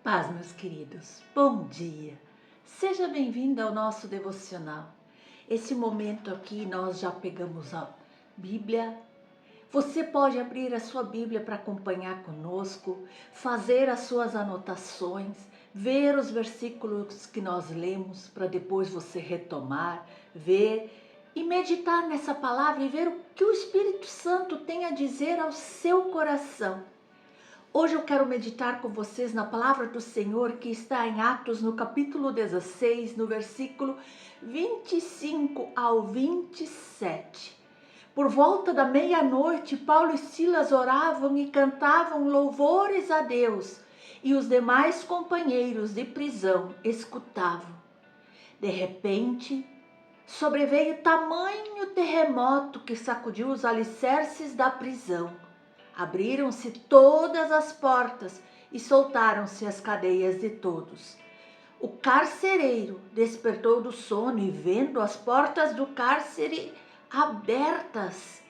Paz, meus queridos, bom dia! Seja bem-vindo ao nosso devocional. Esse momento aqui nós já pegamos a Bíblia. Você pode abrir a sua Bíblia para acompanhar conosco, fazer as suas anotações, ver os versículos que nós lemos para depois você retomar, ver e meditar nessa palavra e ver o que o Espírito Santo tem a dizer ao seu coração. Hoje eu quero meditar com vocês na palavra do Senhor que está em Atos, no capítulo 16, no versículo 25 ao 27. Por volta da meia-noite, Paulo e Silas oravam e cantavam louvores a Deus, e os demais companheiros de prisão escutavam. De repente, sobreveio tamanho terremoto que sacudiu os alicerces da prisão. Abriram-se todas as portas e soltaram-se as cadeias de todos. O carcereiro despertou do sono e, vendo as portas do cárcere abertas,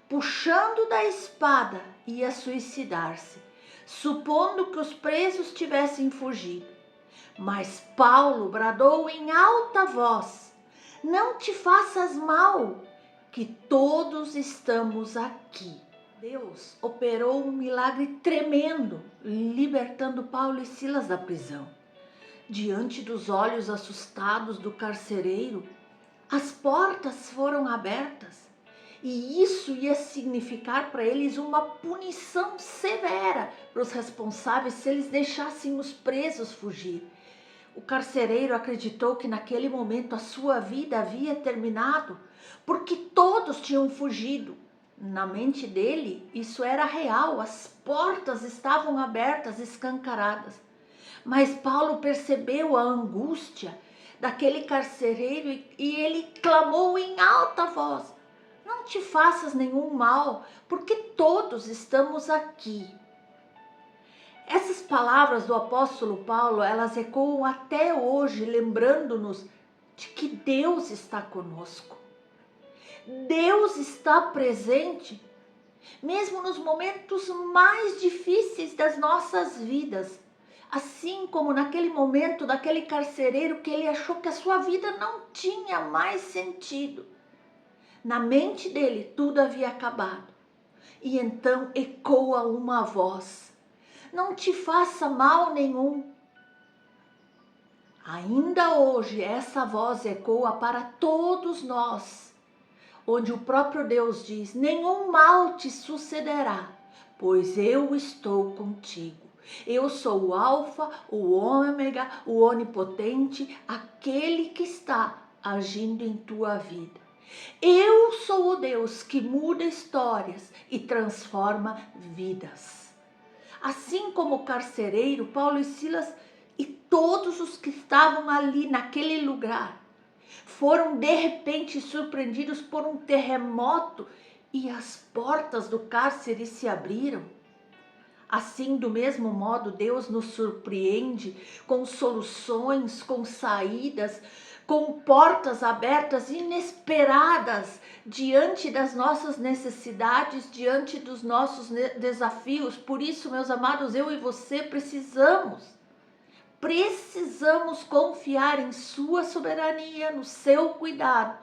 puxando da espada, ia suicidar-se, supondo que os presos tivessem fugido. Mas Paulo bradou em alta voz: "Não te faças mal, que todos estamos aqui." Deus operou um milagre tremendo, libertando Paulo e Silas da prisão. Diante dos olhos assustados do carcereiro, as portas foram abertas, e isso ia significar para eles uma punição severa para os responsáveis se eles deixassem os presos fugir. O carcereiro acreditou que naquele momento a sua vida havia terminado, porque todos tinham fugido. Na mente dele, isso era real, as portas estavam abertas, escancaradas. Mas Paulo percebeu a angústia daquele carcereiro e ele clamou em alta voz: "Não te faças nenhum mal, porque todos estamos aqui." Essas palavras do apóstolo Paulo, elas ecoam até hoje, lembrando-nos de que Deus está conosco. Deus está presente, mesmo nos momentos mais difíceis das nossas vidas. Assim como naquele momento daquele carcereiro que ele achou que a sua vida não tinha mais sentido. Na mente dele tudo havia acabado. E então ecoa uma voz: "Não te faça mal nenhum." Ainda hoje essa voz ecoa para todos nós, onde o próprio Deus diz: "Nenhum mal te sucederá, pois eu estou contigo. Eu sou o Alfa, o Ômega, o Onipotente, aquele que está agindo em tua vida. Eu sou o Deus que muda histórias e transforma vidas." Assim como o carcereiro, Paulo e Silas e todos os que estavam ali naquele lugar foram de repente surpreendidos por um terremoto e as portas do cárcere se abriram. Assim, do mesmo modo, Deus nos surpreende com soluções, com saídas, com portas abertas inesperadas diante das nossas necessidades, diante dos nossos desafios. Por isso, meus amados, eu e você precisamos confiar em sua soberania, no seu cuidado,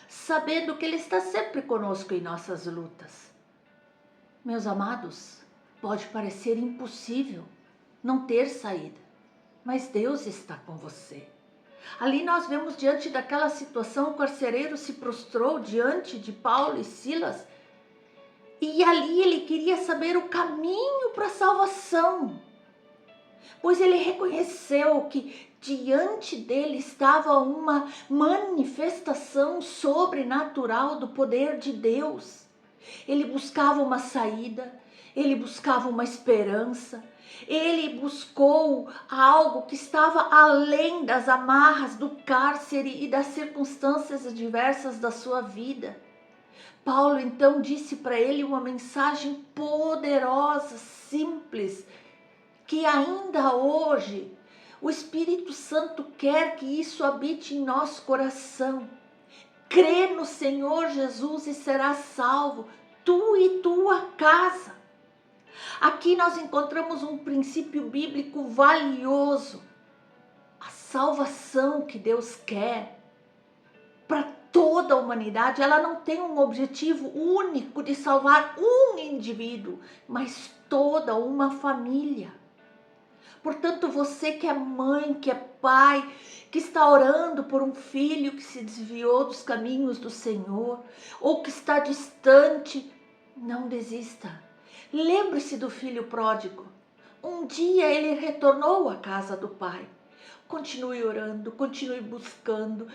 sabendo que Ele está sempre conosco em nossas lutas. Meus amados, pode parecer impossível não ter saída, mas Deus está com você. Ali nós vemos, diante daquela situação, o carcereiro se prostrou diante de Paulo e Silas, e ali ele queria saber o caminho para a salvação, pois ele reconheceu que diante dele estava uma manifestação sobrenatural do poder de Deus. Ele buscava uma saída, ele buscava uma esperança, ele buscou algo que estava além das amarras do cárcere e das circunstâncias adversas da sua vida. Paulo então disse para ele uma mensagem poderosa, simples, que ainda hoje o Espírito Santo quer que isso habite em nosso coração. Crê no Senhor Jesus e serás salvo, tu e tua casa. Aqui nós encontramos um princípio bíblico valioso. A salvação que Deus quer para toda a humanidade, ela não tem um objetivo único de salvar um indivíduo, mas toda uma família. Portanto, você que é mãe, que é pai, que está orando por um filho que se desviou dos caminhos do Senhor, ou que está distante, não desista. Lembre-se do filho pródigo. Um dia ele retornou à casa do pai. Continue orando, continue buscando,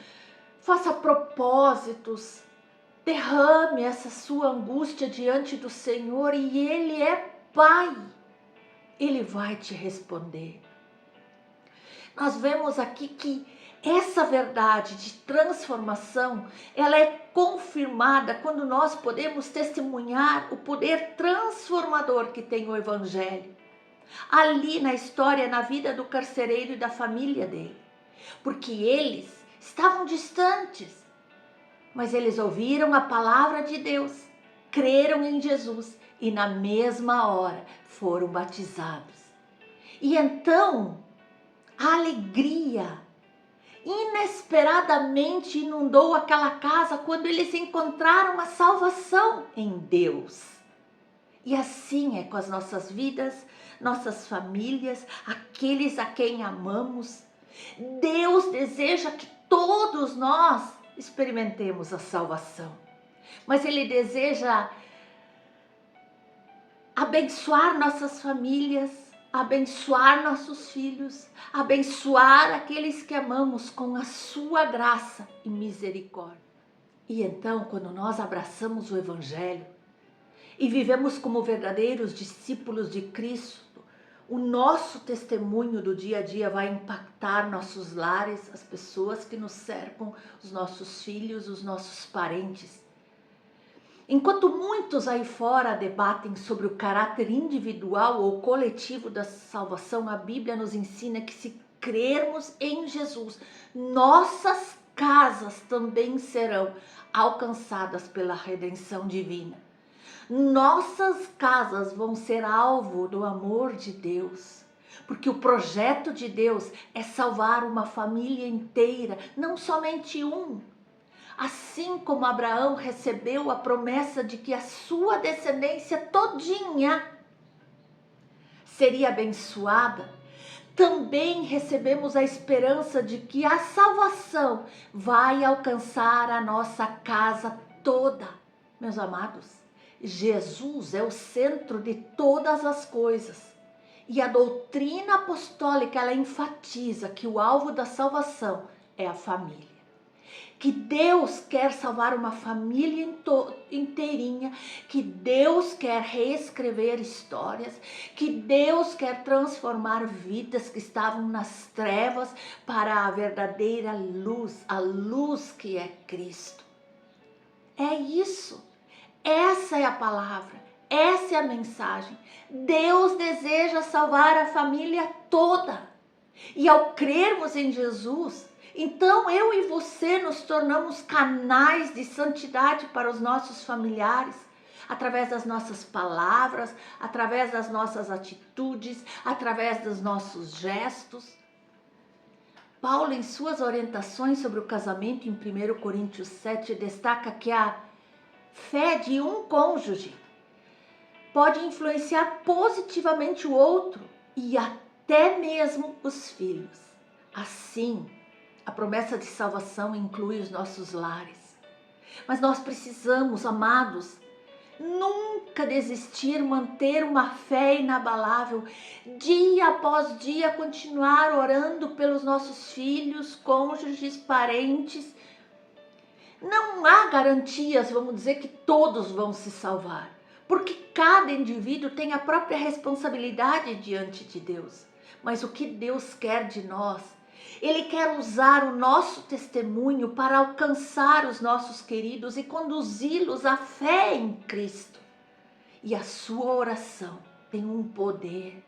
faça propósitos, derrame essa sua angústia diante do Senhor e Ele é Pai. Ele vai te responder. Nós vemos aqui que essa verdade de transformação, ela é confirmada quando nós podemos testemunhar o poder transformador que tem o Evangelho. Ali na história, na vida do carcereiro e da família dele. Porque eles estavam distantes, mas eles ouviram a palavra de Deus, creram em Jesus e na mesma hora foram batizados. E então a alegria inesperadamente inundou aquela casa quando eles encontraram a salvação em Deus. E assim é com as nossas vidas, nossas famílias, aqueles a quem amamos. Deus deseja que todos nós experimentemos a salvação, mas Ele deseja abençoar nossas famílias, abençoar nossos filhos, abençoar aqueles que amamos com a sua graça e misericórdia. E então, quando nós abraçamos o Evangelho e vivemos como verdadeiros discípulos de Cristo, o nosso testemunho do dia a dia vai impactar nossos lares, as pessoas que nos cercam, os nossos filhos, os nossos parentes. Enquanto muitos aí fora debatem sobre o caráter individual ou coletivo da salvação, a Bíblia nos ensina que se crermos em Jesus, nossas casas também serão alcançadas pela redenção divina. Nossas casas vão ser alvo do amor de Deus, porque o projeto de Deus é salvar uma família inteira, não somente um. Assim como Abraão recebeu a promessa de que a sua descendência todinha seria abençoada, também recebemos a esperança de que a salvação vai alcançar a nossa casa toda. Meus amados, Jesus é o centro de todas as coisas. E a doutrina apostólica, ela enfatiza que o alvo da salvação é a família. Que Deus quer salvar uma família inteirinha, que Deus quer reescrever histórias, que Deus quer transformar vidas que estavam nas trevas para a verdadeira luz, a luz que é Cristo. É isso. Essa é a palavra, essa é a mensagem. Deus deseja salvar a família toda. E ao crermos em Jesus, então eu e você nos tornamos canais de santidade para os nossos familiares, através das nossas palavras, através das nossas atitudes, através dos nossos gestos. Paulo, em suas orientações sobre o casamento em 1 Coríntios 7, destaca que a fé de um cônjuge pode influenciar positivamente o outro e até mesmo os filhos. Assim, a promessa de salvação inclui os nossos lares. Mas nós precisamos, amados, nunca desistir, manter uma fé inabalável, dia após dia continuar orando pelos nossos filhos, cônjuges, parentes. Não há garantias, vamos dizer, que todos vão se salvar, porque cada indivíduo tem a própria responsabilidade diante de Deus. Mas o que Deus quer de nós? Ele quer usar o nosso testemunho para alcançar os nossos queridos e conduzi-los à fé em Cristo. E a sua oração tem um poder.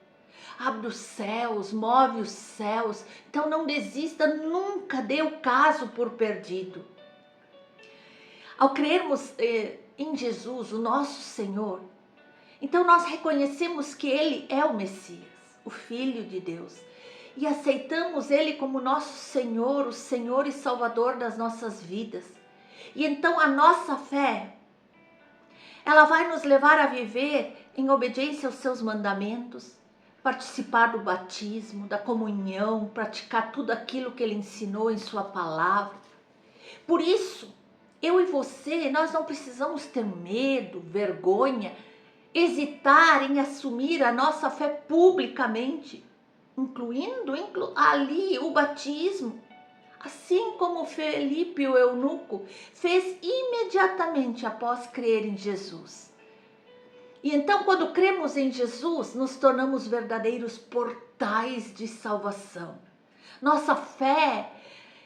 Abre os céus, move os céus. Então não desista, nunca dê o caso por perdido. Ao crermos em Jesus, o nosso Senhor, Então nós reconhecemos que Ele é o Messias, o Filho de Deus, e aceitamos Ele como nosso Senhor, o Senhor e Salvador das nossas vidas. E então a nossa fé, ela vai nos levar a viver em obediência aos seus mandamentos, participar do batismo, da comunhão, praticar tudo aquilo que Ele ensinou em sua palavra. Por isso, eu e você, nós não precisamos ter medo, vergonha, hesitar em assumir a nossa fé publicamente, incluindo ali o batismo. Assim como Felipe, o eunuco, fez imediatamente após crer em Jesus. E então, quando cremos em Jesus, nos tornamos verdadeiros portais de salvação. Nossa fé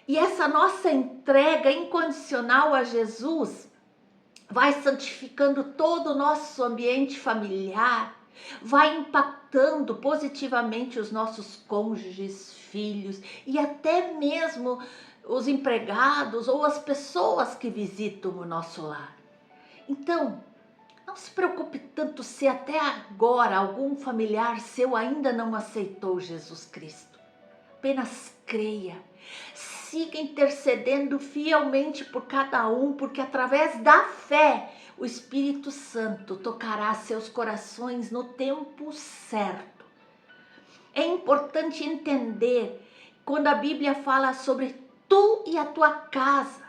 e essa nossa entrega incondicional a Jesus vai santificando todo o nosso ambiente familiar, vai impactando positivamente os nossos cônjuges, filhos e até mesmo os empregados ou as pessoas que visitam o nosso lar. Então, não se preocupe tanto se até agora algum familiar seu ainda não aceitou Jesus Cristo. Apenas creia. Siga intercedendo fielmente por cada um, porque através da fé o Espírito Santo tocará seus corações no tempo certo. É importante entender quando a Bíblia fala sobre tu e a tua casa,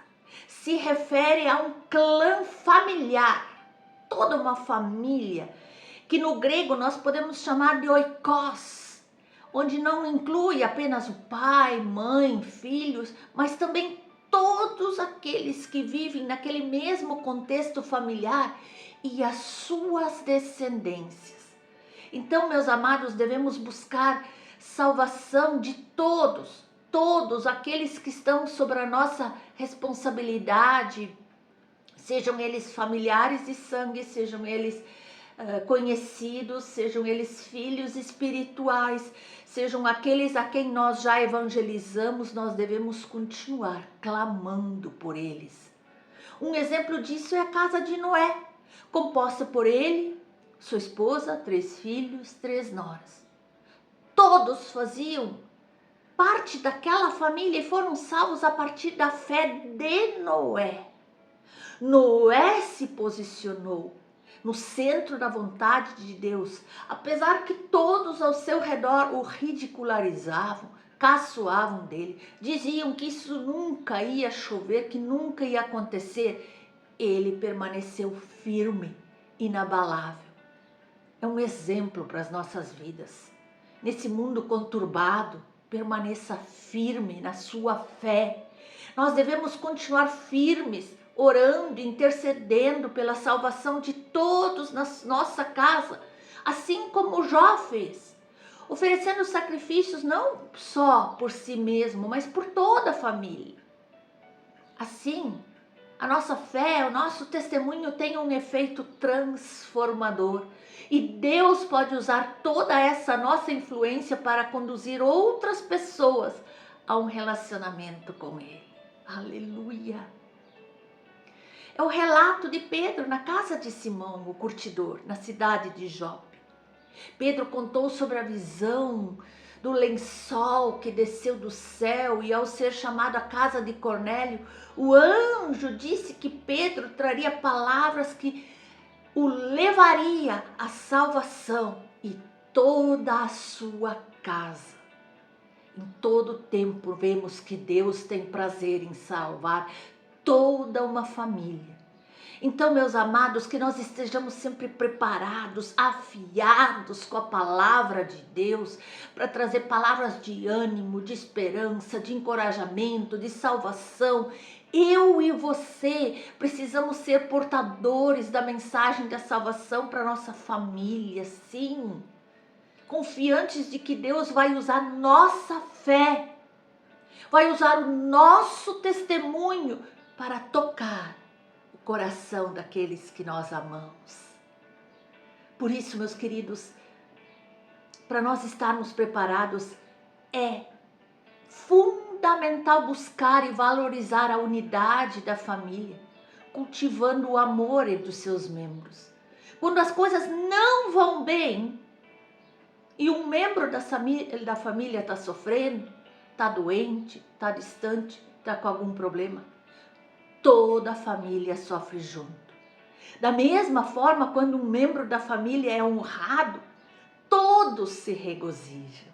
se refere a um clã familiar, toda uma família, que no grego nós podemos chamar de oikos, onde não inclui apenas o pai, mãe, filhos, mas também todos aqueles que vivem naquele mesmo contexto familiar e as suas descendências. Então, meus amados, devemos buscar salvação de todos aqueles que estão sob a nossa responsabilidade, sejam eles familiares de sangue, sejam eles conhecidos, sejam eles filhos espirituais, sejam aqueles a quem nós já evangelizamos, nós devemos continuar clamando por eles. Um exemplo disso é a casa de Noé, composta por ele, sua esposa, 3 filhos, 3 noras. Todos faziam parte daquela família e foram salvos a partir da fé de Noé. Noé se posicionou no centro da vontade de Deus, apesar que todos ao seu redor o ridicularizavam, caçoavam dele, diziam que isso nunca ia chover, que nunca ia acontecer. Ele permaneceu firme, inabalável. É um exemplo para as nossas vidas. Nesse mundo conturbado, permaneça firme na sua fé. Nós devemos continuar firmes, orando, intercedendo pela salvação de todos na nossa casa, assim como Jó fez, oferecendo sacrifícios não só por si mesmo, mas por toda a família. Assim, a nossa fé, o nosso testemunho tem um efeito transformador e Deus pode usar toda essa nossa influência para conduzir outras pessoas a um relacionamento com Ele. Aleluia! É o relato de Pedro na casa de Simão, o curtidor, na cidade de Jope. Pedro contou sobre a visão do lençol que desceu do céu e ao ser chamado à casa de Cornélio, o anjo disse que Pedro traria palavras que o levaria à salvação e toda a sua casa. Em todo tempo vemos que Deus tem prazer em salvar toda uma família. Então, meus amados, que nós estejamos sempre preparados, afiados com a palavra de Deus, para trazer palavras de ânimo, de esperança, de encorajamento, de salvação. Eu e você precisamos ser portadores da mensagem da salvação para nossa família, sim. Confiantes de que Deus vai usar nossa fé, vai usar o nosso testemunho para tocar o coração daqueles que nós amamos. Por isso, meus queridos, para nós estarmos preparados, é fundamental buscar e valorizar a unidade da família, cultivando o amor entre os seus membros. Quando as coisas não vão bem e um membro da família está sofrendo, está doente, está distante, está com algum problema, toda a família sofre junto. Da mesma forma, quando um membro da família é honrado, todos se regozijam.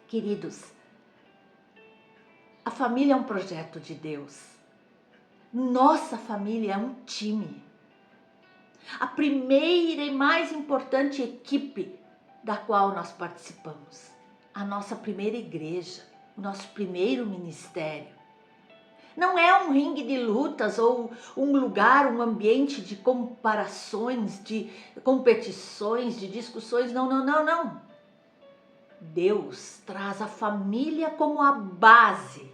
Queridos, a família é um projeto de Deus. Nossa família é um time. A primeira e mais importante equipe da qual nós participamos. A nossa primeira igreja, o nosso primeiro ministério. Não é um ringue de lutas ou um lugar, um ambiente de comparações, de competições, de discussões. Não, não, não, não. Deus traz a família como a base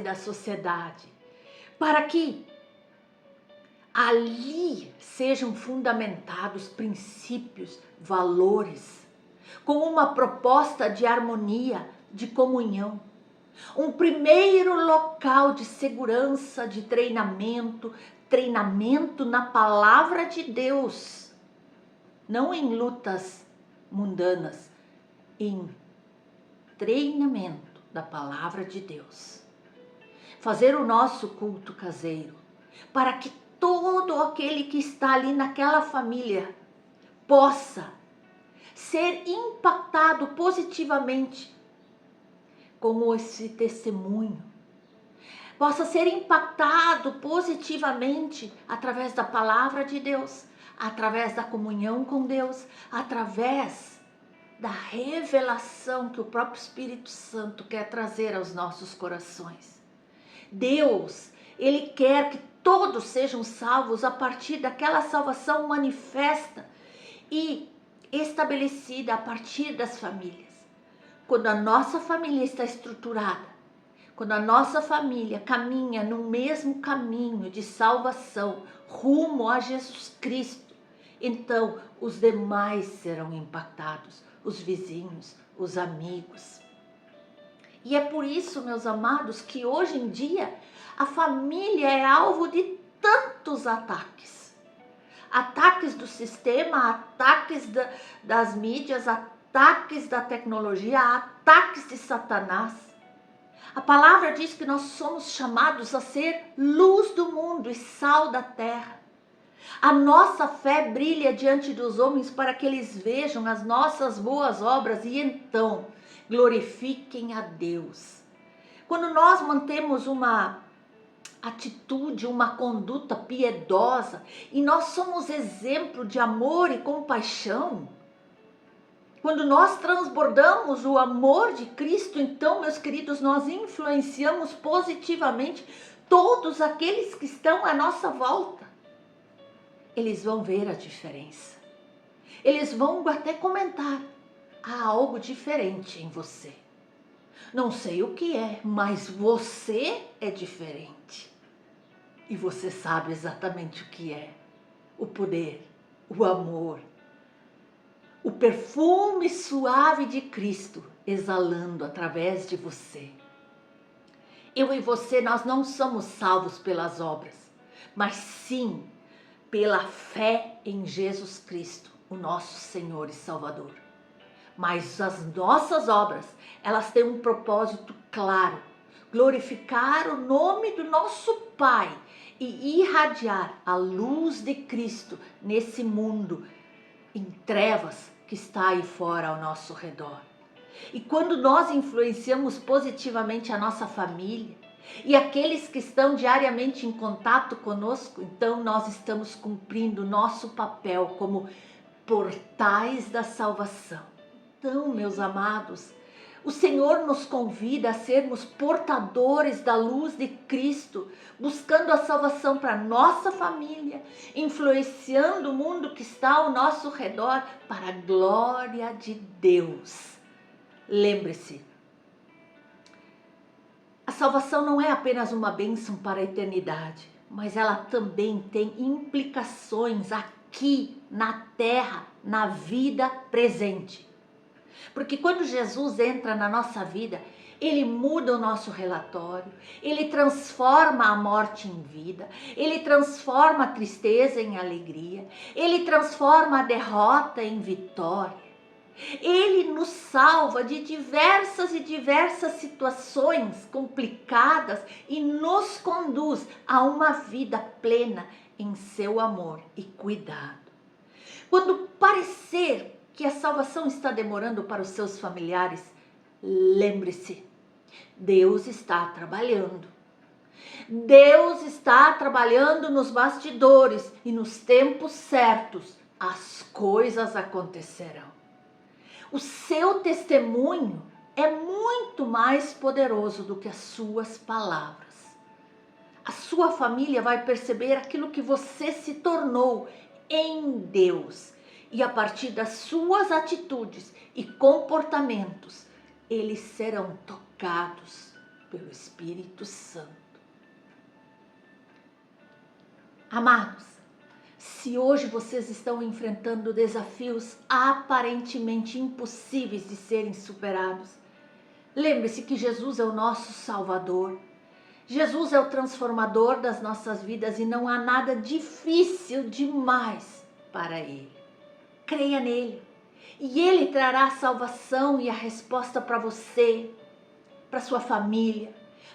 da sociedade, para que ali sejam fundamentados princípios, valores, com uma proposta de harmonia, de comunhão. Um primeiro local de segurança, de treinamento na palavra de Deus, não em lutas mundanas, em treinamento da palavra de Deus. Fazer o nosso culto caseiro, para que todo aquele que está ali naquela família possa ser impactado positivamente com esse testemunho, possa ser impactado positivamente através da palavra de Deus, através da comunhão com Deus, através da revelação que o próprio Espírito Santo quer trazer aos nossos corações. Deus, Ele quer que todos sejam salvos a partir daquela salvação manifesta e estabelecida a partir das famílias. Quando a nossa família está estruturada, quando a nossa família caminha no mesmo caminho de salvação, rumo a Jesus Cristo, então os demais serão impactados, os vizinhos, os amigos. E é por isso, meus amados, que hoje em dia a família é alvo de tantos ataques. Ataques do sistema, ataques das mídias, ataques da tecnologia, ataques de Satanás. A palavra diz que nós somos chamados a ser luz do mundo e sal da terra. A nossa fé brilha diante dos homens para que eles vejam as nossas boas obras e então glorifiquem a Deus. Quando nós mantemos uma atitude, uma conduta piedosa e nós somos exemplo de amor e compaixão, quando nós transbordamos o amor de Cristo, então, meus queridos, nós influenciamos positivamente todos aqueles que estão à nossa volta. Eles vão ver a diferença. Eles vão até comentar: há algo diferente em você. Não sei o que é, mas você é diferente. E você sabe exatamente o que é. O poder, o amor, o perfume suave de Cristo exalando através de você. Eu e você, nós não somos salvos pelas obras, mas sim pela fé em Jesus Cristo, o nosso Senhor e Salvador. Mas as nossas obras, elas têm um propósito claro: glorificar o nome do nosso Pai e irradiar a luz de Cristo nesse mundo em trevas que está aí fora ao nosso redor. E quando nós influenciamos positivamente a nossa família e aqueles que estão diariamente em contato conosco, então nós estamos cumprindo o nosso papel como portais da salvação. Então, meus amados, o Senhor nos convida a sermos portadores da luz de Cristo, buscando a salvação para nossa família, influenciando o mundo que está ao nosso redor para a glória de Deus. Lembre-se, a salvação não é apenas uma bênção para a eternidade, mas ela também tem implicações aqui na terra, na vida presente. Porque quando Jesus entra na nossa vida, ele muda o nosso relatório, ele transforma a morte em vida, ele transforma a tristeza em alegria, ele transforma a derrota em vitória. Ele nos salva de diversas e diversas situações complicadas e nos conduz a uma vida plena em seu amor e cuidado. Quando parecer que a salvação está demorando para os seus familiares, lembre-se, Deus está trabalhando. Deus está trabalhando nos bastidores e nos tempos certos as coisas acontecerão. O seu testemunho é muito mais poderoso do que as suas palavras. A sua família vai perceber aquilo que você se tornou em Deus. E a partir das suas atitudes e comportamentos, eles serão tocados pelo Espírito Santo. Amados, se hoje vocês estão enfrentando desafios aparentemente impossíveis de serem superados, lembre-se que Jesus é o nosso Salvador. Jesus é o transformador das nossas vidas e não há nada difícil demais para Ele. Creia nele e Ele trará a salvação e a resposta para você, para sua família,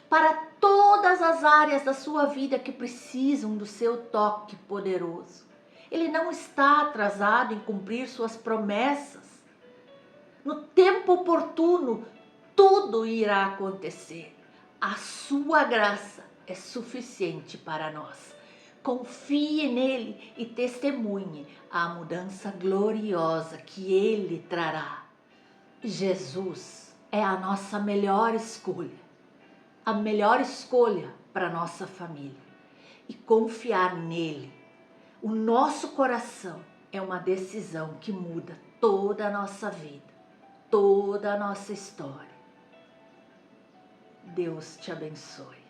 para todas as áreas da sua vida que precisam do seu toque poderoso. Ele não está atrasado em cumprir suas promessas. No tempo oportuno, tudo irá acontecer. A sua graça é suficiente para nós. Confie nele e testemunhe a mudança gloriosa que ele trará. Jesus é a nossa melhor escolha. A melhor escolha para nossa família. E confiar nele, o nosso coração, é uma decisão que muda toda a nossa vida, toda a nossa história. Deus te abençoe.